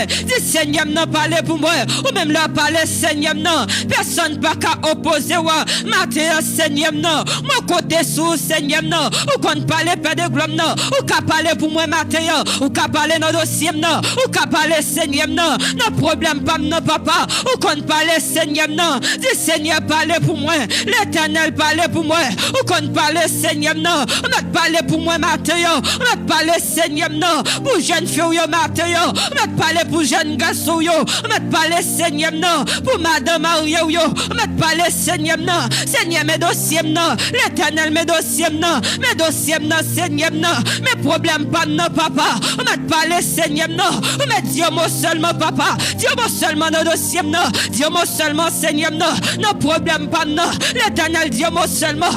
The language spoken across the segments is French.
Dis Seigneur non parler pour moi ou même là parler Seigneur non personne pas qu'à opposer wa matin Seigneur non mon côté sous Seigneur non ou qu'on parler père de gloire non ou qu'à parler pour moi matin ou qu'à parler dans dossier non ou qu'à parler Seigneur non non problème pas non papa ou qu'on parler Seigneur non dis Seigneur parler pour moi l'Éternel parler pour moi ou qu'on parler Seigneur non on a parler pour moi matin on a parler Seigneur non pour jeune fille matin on a parler pour jeune garçon yo, on va parler Seigneur non, pour madame Maria yo, on va parler Seigneur non, Seigneur mes dossiers non, l'Éternel mes dossiers non, mes dossiers non Seigneur non, mes problèmes pas non papa, on va parler Seigneur non, on va dire moi seulement papa, dire moi seulement nos dossiers non, dire moi seulement Seigneur non, nos problèmes pas non, l'Éternel dire moi seulement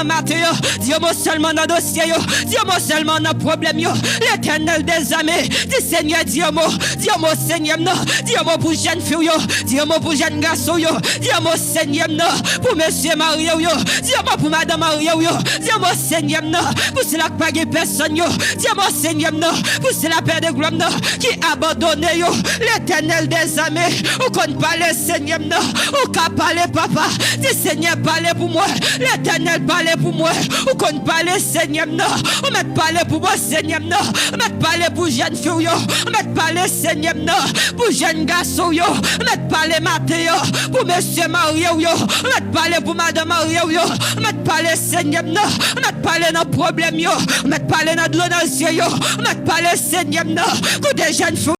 Matthieu, dire moi seulement nos dossiers yo, dire moi seulement nos problèmes yo, l'Éternel des armées, dis Seigneur dis-moi Seigneur non, dis-moi pour jeune fille yo, dis-moi pour jeune garçon yo, dis-moi Seigneur non, pour monsieur Mario yo, dis-moi pour madame Mario yo, dis-moi Seigneur non, pour cela que pas de personne yo, dis-moi Seigneur non, pour cela père de gloire non, qui abandonné yo, l'Éternel des armées, ou qu'on parle Seigneur non, ou qu'à parler papa, dis Seigneur parler pour moi, l'Éternel parler pour moi, ou qu'on parle Seigneur non, on met parler pour moi Seigneur non, on met parler pour jeune fille yo, on met parler Seigneur non, pour jeune garçon yo, on met parler Matthieu, pour monsieur Mario yo, on met parler pour madame Mario yo, on met parler Seigneur non, on met parler nos problèmes yo, on met parler notre l'honneur yo, on met parler Seigneur non, pour des jeunes filles